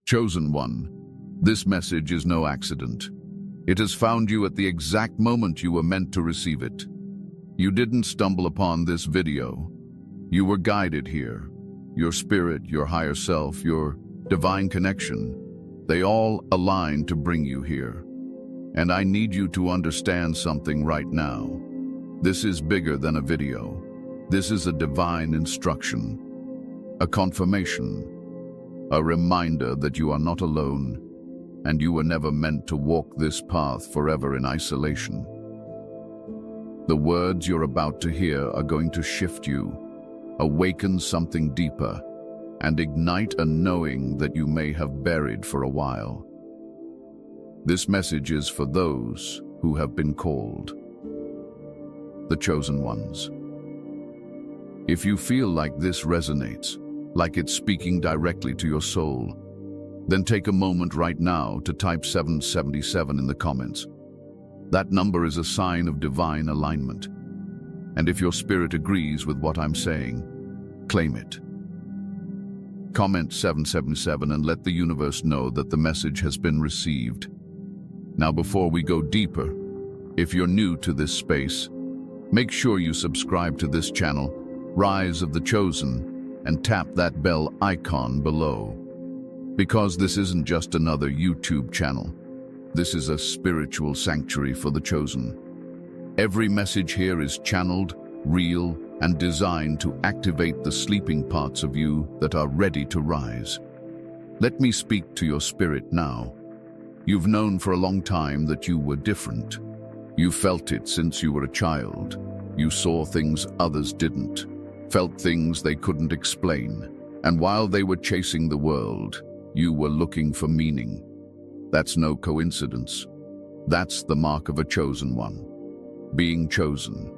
Chosen one, this message is no accident. It has found you at the exact moment you were meant to receive it. You didn't stumble upon this video. You were guided here. Your spirit, your higher self, your divine connection, they all aligned to bring you here. And I need you to understand something right now. This is bigger than a video. This is a divine instruction, a confirmation, a reminder that you are not alone, and you were never meant to walk this path forever in isolation. The words you're about to hear are going to shift you, awaken something deeper, and ignite a knowing that you may have buried for a while. This message is for those who have been called, the chosen ones. If you feel like this resonates, like it's speaking directly to your soul, then take a moment right now to type 777 in the comments. That number is a sign of divine alignment. And if your spirit agrees with what I'm saying, claim it. Comment 777 and let the universe know that the message has been received. Now, before we go deeper, if you're new to this space, make sure you subscribe to this channel, Rise of the Chosen, and tap that bell icon below. Because this isn't just another YouTube channel. This is a spiritual sanctuary for the chosen. Every message here is channeled, real, and designed to activate the sleeping parts of you that are ready to rise. Let me speak to your spirit now. You've known for a long time that you were different. You felt it since you were a child. You saw things others didn't, felt things they couldn't explain. And while they were chasing the world, you were looking for meaning. That's no coincidence. That's the mark of a chosen one. Being chosen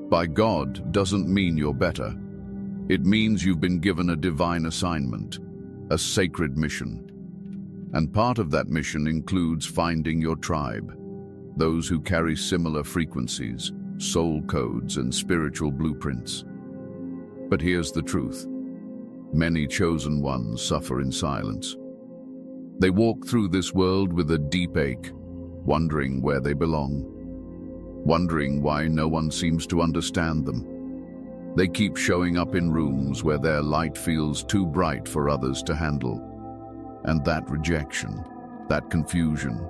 by God doesn't mean you're better. It means you've been given a divine assignment, a sacred mission. And part of that mission includes finding your tribe, those who carry similar frequencies, soul codes, and spiritual blueprints. But here's the truth. Many chosen ones suffer in silence. They walk through this world with a deep ache, wondering where they belong, wondering why no one seems to understand them. They keep showing up in rooms where their light feels too bright for others to handle. And that rejection, that confusion,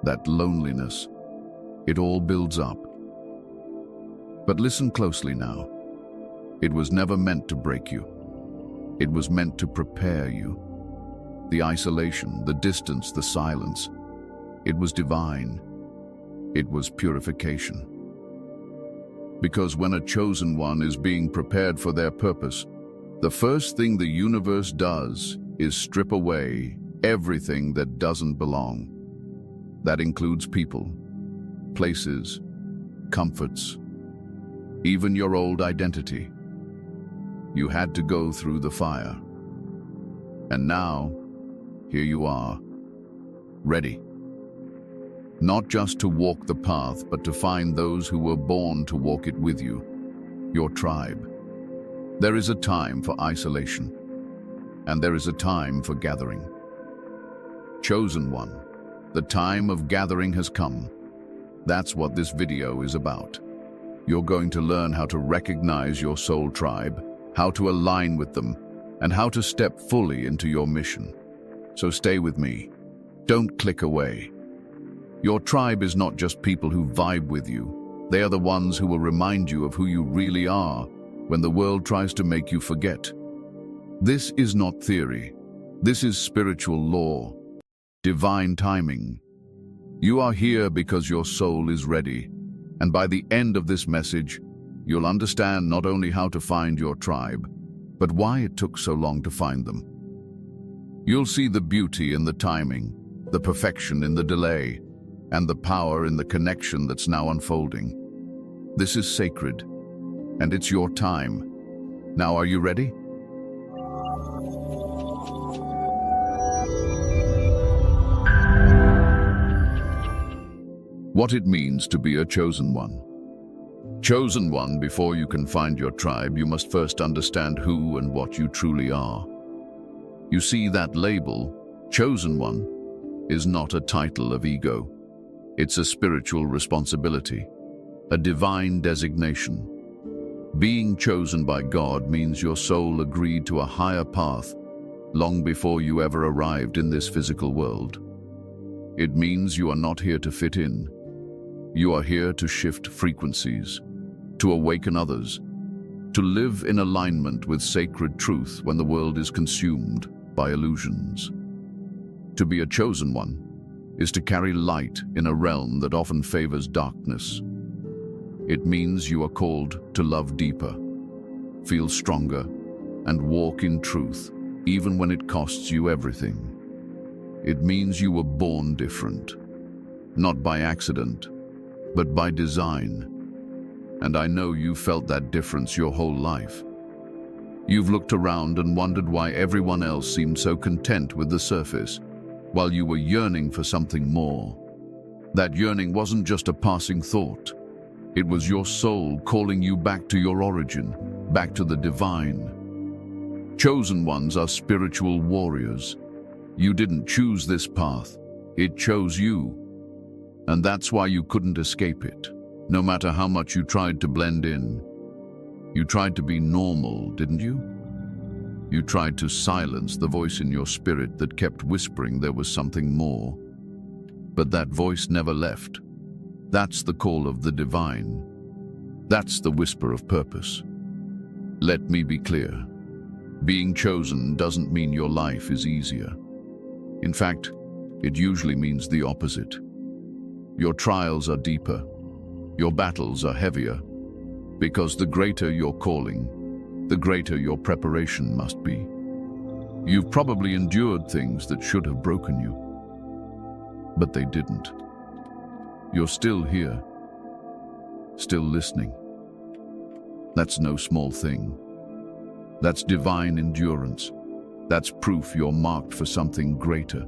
that loneliness, it all builds up. But listen closely now. It was never meant to break you. It was meant to prepare you. The isolation, the distance, the silence, it was divine. It was purification. Because when a chosen one is being prepared for their purpose, the first thing the universe does is strip away everything that doesn't belong. That includes people, places, comforts, even your old identity. You had to go through the fire. And now, here you are, ready. Not just to walk the path, but to find those who were born to walk it with you, your tribe. There is a time for isolation, and there is a time for gathering. Chosen one, the time of gathering has come. That's what this video is about. You're going to learn how to recognize your soul tribe, how to align with them, and how to step fully into your mission. So stay with me. Don't click away. Your tribe is not just people who vibe with you. They are the ones who will remind you of who you really are when the world tries to make you forget. This is not theory. This is spiritual law, divine timing. You are here because your soul is ready. And by the end of this message, you'll understand not only how to find your tribe, but why it took so long to find them. You'll see the beauty in the timing, the perfection in the delay, and the power in the connection that's now unfolding. This is sacred, and it's your time. Now, are you ready? What it means to be a chosen one. Chosen one, before you can find your tribe, you must first understand who and what you truly are. You see, that label, chosen one, is not a title of ego. It's a spiritual responsibility, a divine designation. Being chosen by God means your soul agreed to a higher path long before you ever arrived in this physical world. It means you are not here to fit in. You are here to shift frequencies, to awaken others, to live in alignment with sacred truth when the world is consumed by illusions. To be a chosen one is to carry light in a realm that often favors darkness. It means you are called to love deeper, feel stronger, and walk in truth, even when it costs you everything. It means you were born different, not by accident, but by design. And I know you felt that difference your whole life. You've looked around and wondered why everyone else seemed so content with the surface, while you were yearning for something more. That yearning wasn't just a passing thought. It was your soul calling you back to your origin, back to the divine. Chosen ones are spiritual warriors. You didn't choose this path. It chose you. And that's why you couldn't escape it, no matter how much you tried to blend in. You tried to be normal, didn't you? You tried to silence the voice in your spirit that kept whispering there was something more. But that voice never left. That's the call of the divine. That's the whisper of purpose. Let me be clear. Being chosen doesn't mean your life is easier. In fact, it usually means the opposite. Your trials are deeper. Your battles are heavier. Because the greater your calling, the greater your preparation must be. You've probably endured things that should have broken you, but they didn't. You're still here, still listening. That's no small thing. That's divine endurance. That's proof you're marked for something greater.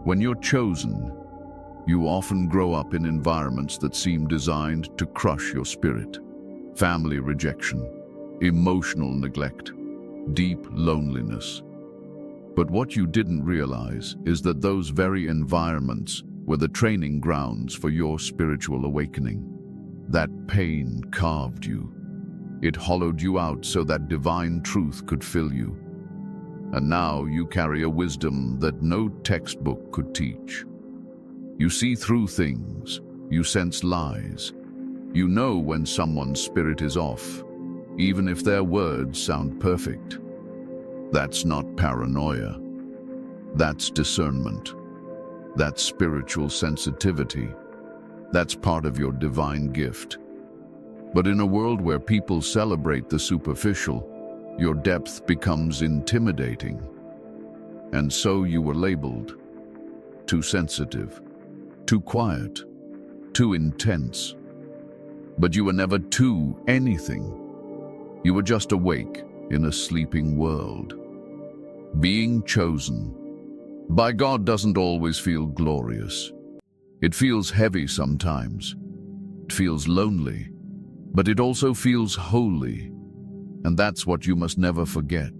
When you're chosen, you often grow up in environments that seem designed to crush your spirit. Family rejection, emotional neglect, deep loneliness. But what you didn't realize is that those very environments were the training grounds for your spiritual awakening. That pain carved you. It hollowed you out so that divine truth could fill you. And now you carry a wisdom that no textbook could teach. You see through things. You sense lies. You know when someone's spirit is off, even if their words sound perfect. That's not paranoia. That's discernment. That's spiritual sensitivity. That's part of your divine gift. But in a world where people celebrate the superficial, your depth becomes intimidating. And so you were labeled too sensitive, too quiet, too intense. But you were never too anything. You were just awake in a sleeping world. Being chosen by God doesn't always feel glorious. It feels heavy sometimes. It feels lonely, but it also feels holy. And that's what you must never forget.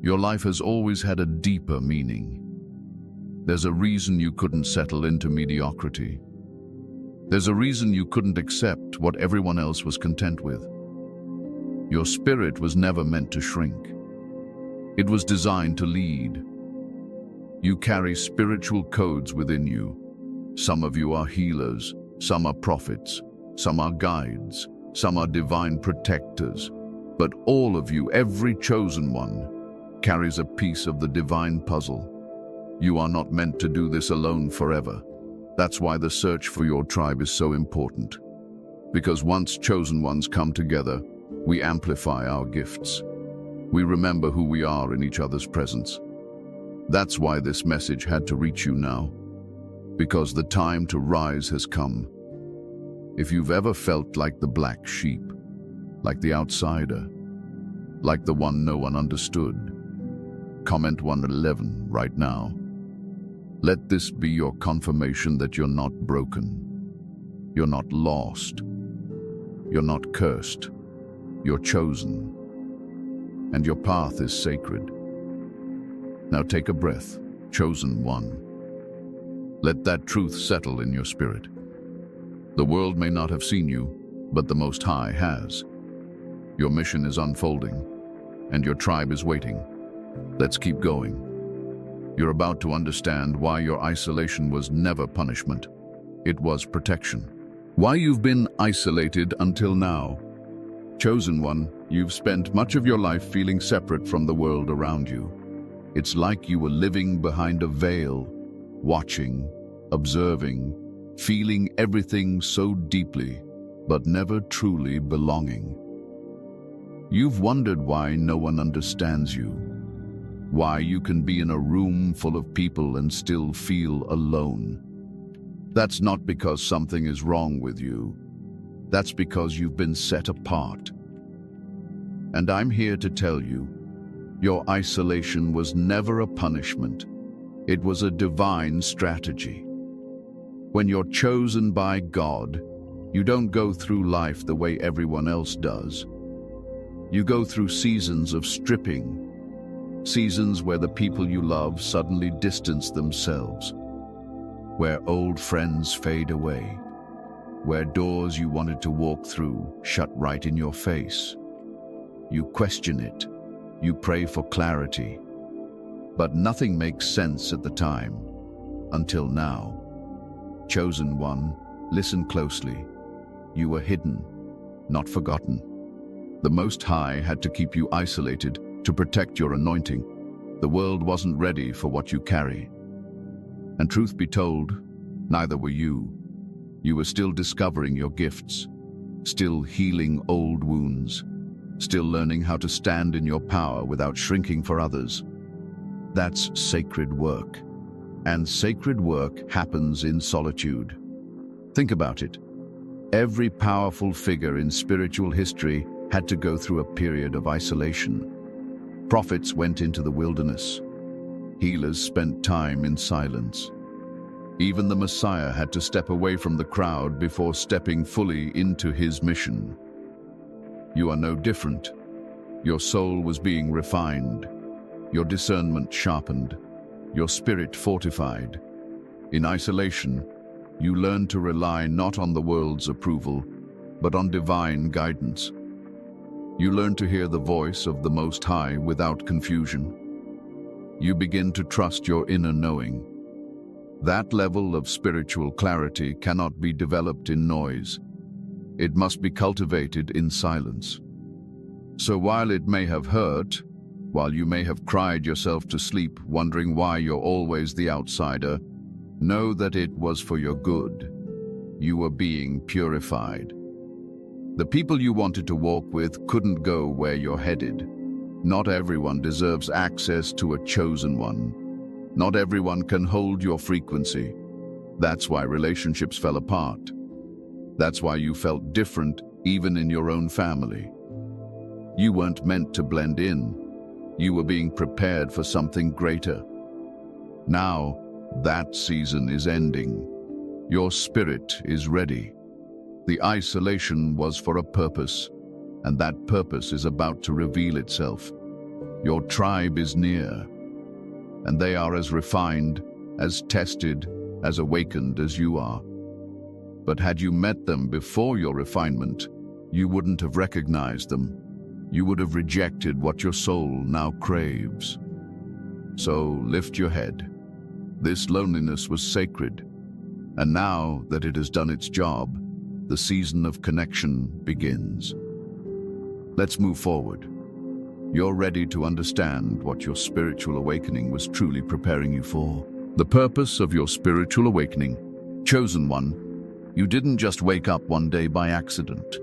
Your life has always had a deeper meaning. There's a reason you couldn't settle into mediocrity. There's a reason you couldn't accept what everyone else was content with. Your spirit was never meant to shrink. It was designed to lead. You carry spiritual codes within you. Some of you are healers, some are prophets, some are guides, some are divine protectors. But all of you, every chosen one, carries a piece of the divine puzzle. You are not meant to do this alone forever. That's why the search for your tribe is so important. Because once chosen ones come together, we amplify our gifts. We remember who we are in each other's presence. That's why this message had to reach you now. Because the time to rise has come. If you've ever felt like the black sheep, like the outsider, like the one no one understood, comment 111 right now. Let this be your confirmation that you're not broken. You're not lost. You're not cursed. You're chosen. And your path is sacred. Now take a breath, chosen one. Let that truth settle in your spirit. The world may not have seen you, but the Most High has. Your mission is unfolding, and your tribe is waiting. Let's keep going. You're about to understand why your isolation was never punishment. It was protection. Why you've been isolated until now. Chosen one, you've spent much of your life feeling separate from the world around you. It's like you were living behind a veil, watching, observing, feeling everything so deeply, but never truly belonging. You've wondered why no one understands you, why you can be in a room full of people and still feel alone. That's not because something is wrong with you. That's because you've been set apart. And I'm here to tell you, your isolation was never a punishment. It was a divine strategy. When you're chosen by God, you don't go through life the way everyone else does. You go through seasons of stripping, seasons where the people you love suddenly distance themselves, where old friends fade away, where doors you wanted to walk through shut right in your face. You question it, you pray for clarity, but nothing makes sense at the time, until now. Chosen one, listen closely. You were hidden, not forgotten. The Most High had to keep you isolated to protect your anointing. The world wasn't ready for what you carry. And truth be told, neither were you. You were still discovering your gifts, still healing old wounds, still learning how to stand in your power without shrinking for others. That's sacred work. And sacred work happens in solitude. Think about it. Every powerful figure in spiritual history had to go through a period of isolation. Prophets went into the wilderness. Healers spent time in silence. Even the Messiah had to step away from the crowd before stepping fully into his mission. You are no different. Your soul was being refined, your discernment sharpened, your spirit fortified. In isolation, you learn to rely not on the world's approval, but on divine guidance. You learn to hear the voice of the Most High without confusion. You begin to trust your inner knowing. That level of spiritual clarity cannot be developed in noise. It must be cultivated in silence. So while it may have hurt, while you may have cried yourself to sleep wondering why you're always the outsider, know that it was for your good. You were being purified. The people you wanted to walk with couldn't go where you're headed. Not everyone deserves access to a chosen one. Not everyone can hold your frequency. That's why relationships fell apart. That's why you felt different even in your own family. You weren't meant to blend in. You were being prepared for something greater. Now, that season is ending. Your spirit is ready. The isolation was for a purpose, and that purpose is about to reveal itself. Your tribe is near, and they are as refined, as tested, as awakened as you are. But had you met them before your refinement, you wouldn't have recognized them. You would have rejected what your soul now craves. So lift your head. This loneliness was sacred, and now that it has done its job, the season of connection begins. Let's move forward. You're ready to understand what your spiritual awakening was truly preparing you for. The purpose of your spiritual awakening. Chosen one, you didn't just wake up one day by accident.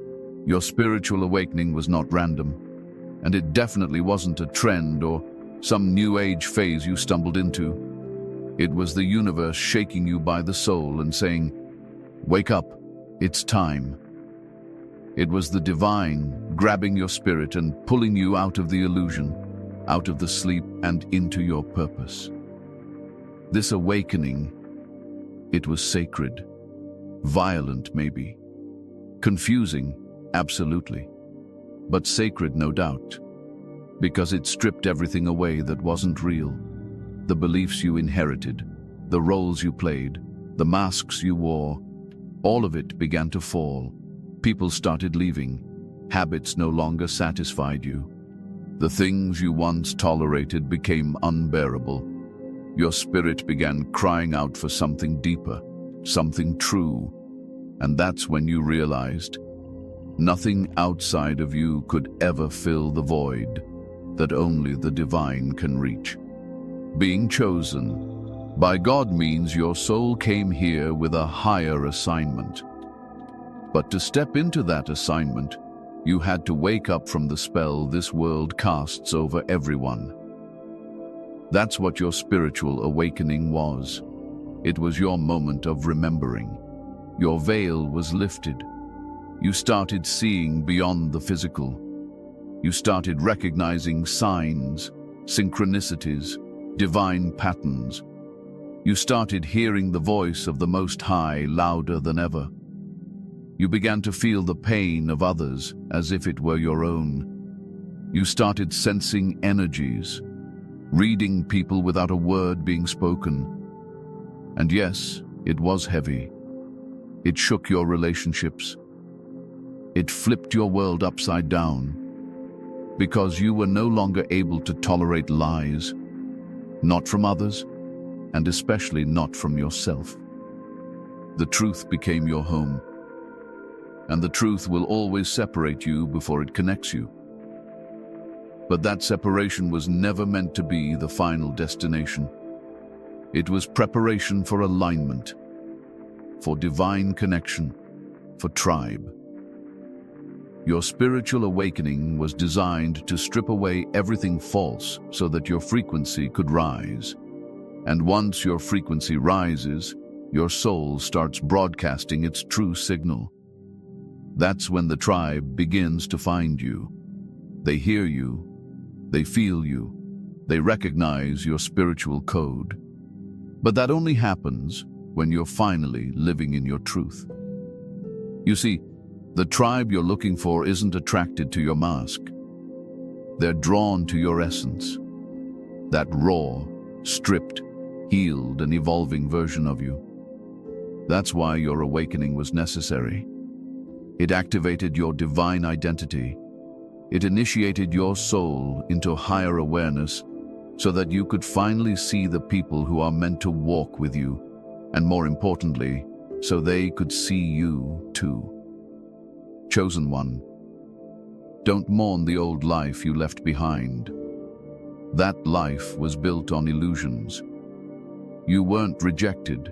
Your spiritual awakening was not random, and it definitely wasn't a trend or some new age phase you stumbled into. It was the universe shaking you by the soul and saying, "Wake up, it's time." It was the divine grabbing your spirit and pulling you out of the illusion, out of the sleep and into your purpose. This awakening, it was sacred, violent maybe, confusing, absolutely, but sacred no doubt, because it stripped everything away that wasn't real. The beliefs you inherited, the roles you played, the masks you wore, all of it began to fall. People started leaving. Habits no longer satisfied you. The things you once tolerated became unbearable. Your spirit began crying out for something deeper, something true. And that's when you realized nothing outside of you could ever fill the void that only the divine can reach. Being chosen by God means your soul came here with a higher assignment. But to step into that assignment, you had to wake up from the spell this world casts over everyone. That's what your spiritual awakening was. It was your moment of remembering. Your veil was lifted. You started seeing beyond the physical. You started recognizing signs, synchronicities, divine patterns. You started hearing the voice of the Most High louder than ever. You began to feel the pain of others as if it were your own. You started sensing energies, reading people without a word being spoken. And yes, it was heavy. It shook your relationships. It flipped your world upside down, because you were no longer able to tolerate lies, not from others, and especially not from yourself. The truth became your home, and the truth will always separate you before it connects you. But that separation was never meant to be the final destination. It was preparation for alignment, for divine connection, for tribe. Your spiritual awakening was designed to strip away everything false so that your frequency could rise. And once your frequency rises, your soul starts broadcasting its true signal. That's when the tribe begins to find you. They hear you, they feel you, they recognize your spiritual code. But that only happens when you're finally living in your truth. You see, the tribe you're looking for isn't attracted to your mask. They're drawn to your essence, that raw, stripped, healed, and evolving version of you. That's why your awakening was necessary. It activated your divine identity. It initiated your soul into higher awareness so that you could finally see the people who are meant to walk with you, and more importantly, so they could see you too. Chosen one, don't mourn the old life you left behind. That life was built on illusions. You weren't rejected.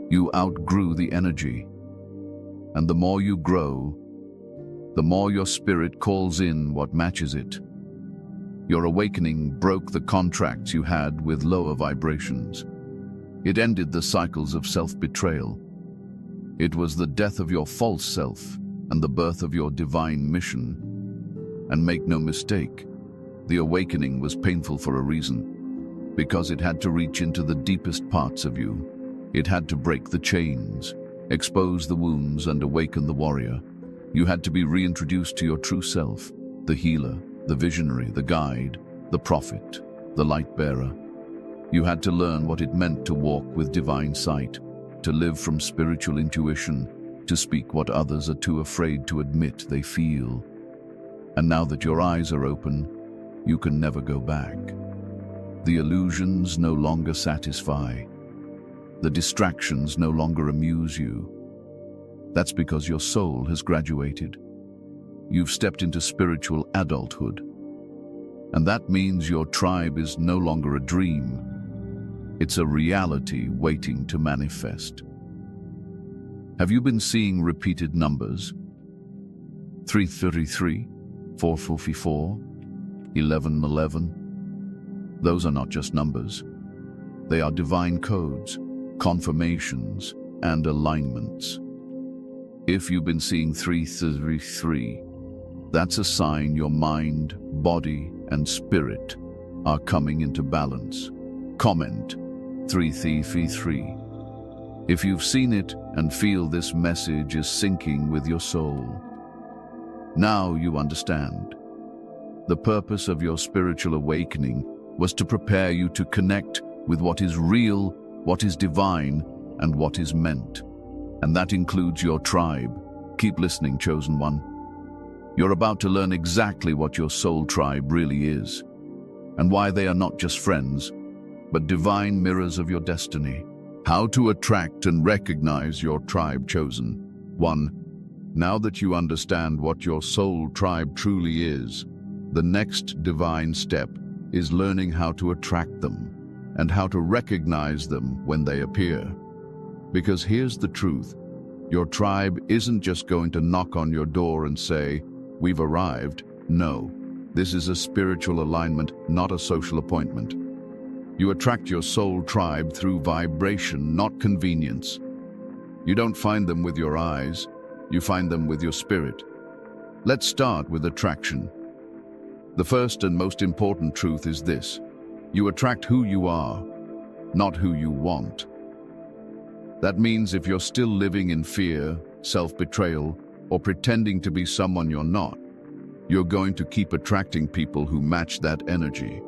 You outgrew the energy. And the more you grow, the more your spirit calls in what matches it. Your awakening broke the contracts you had with lower vibrations. It ended the cycles of self-betrayal. It was the death of your false self and the birth of your divine mission. And make no mistake, the awakening was painful for a reason, because it had to reach into the deepest parts of you. It had to break the chains, expose the wounds, and awaken the warrior. You had to be reintroduced to your true self, the healer, the visionary, the guide, the prophet, the light bearer. You had to learn what it meant to walk with divine sight, to live from spiritual intuition, to speak what others are too afraid to admit they feel. And now that your eyes are open, you can never go back. The illusions no longer satisfy. The distractions no longer amuse you. That's because your soul has graduated. You've stepped into spiritual adulthood. And that means your tribe is no longer a dream. It's a reality waiting to manifest. Have you been seeing repeated numbers? 333, 444, 1111. Those are not just numbers. They are divine codes, confirmations, and alignments. If you've been seeing 333, that's a sign your mind, body, and spirit are coming into balance. Comment 333 if you've seen it and feel this message is syncing with your soul. Now you understand. The purpose of your spiritual awakening was to prepare you to connect with what is real, what is divine, and what is meant. And that includes your tribe. Keep listening, chosen one. You're about to learn exactly what your soul tribe really is, and why they are not just friends, but divine mirrors of your destiny. How to attract and recognize your tribe chosen. 1. Now that you understand what your soul tribe truly is, the next divine step is learning how to attract them and how to recognize them when they appear. Because here's the truth, your tribe isn't just going to knock on your door and say, "We've arrived." No, this is a spiritual alignment, not a social appointment. You attract your soul tribe through vibration, not convenience. You don't find them with your eyes, you find them with your spirit. Let's start with attraction. The first and most important truth is this: you attract who you are, not who you want. That means if you're still living in fear, self-betrayal, or pretending to be someone you're not, you're going to keep attracting people who match that energy.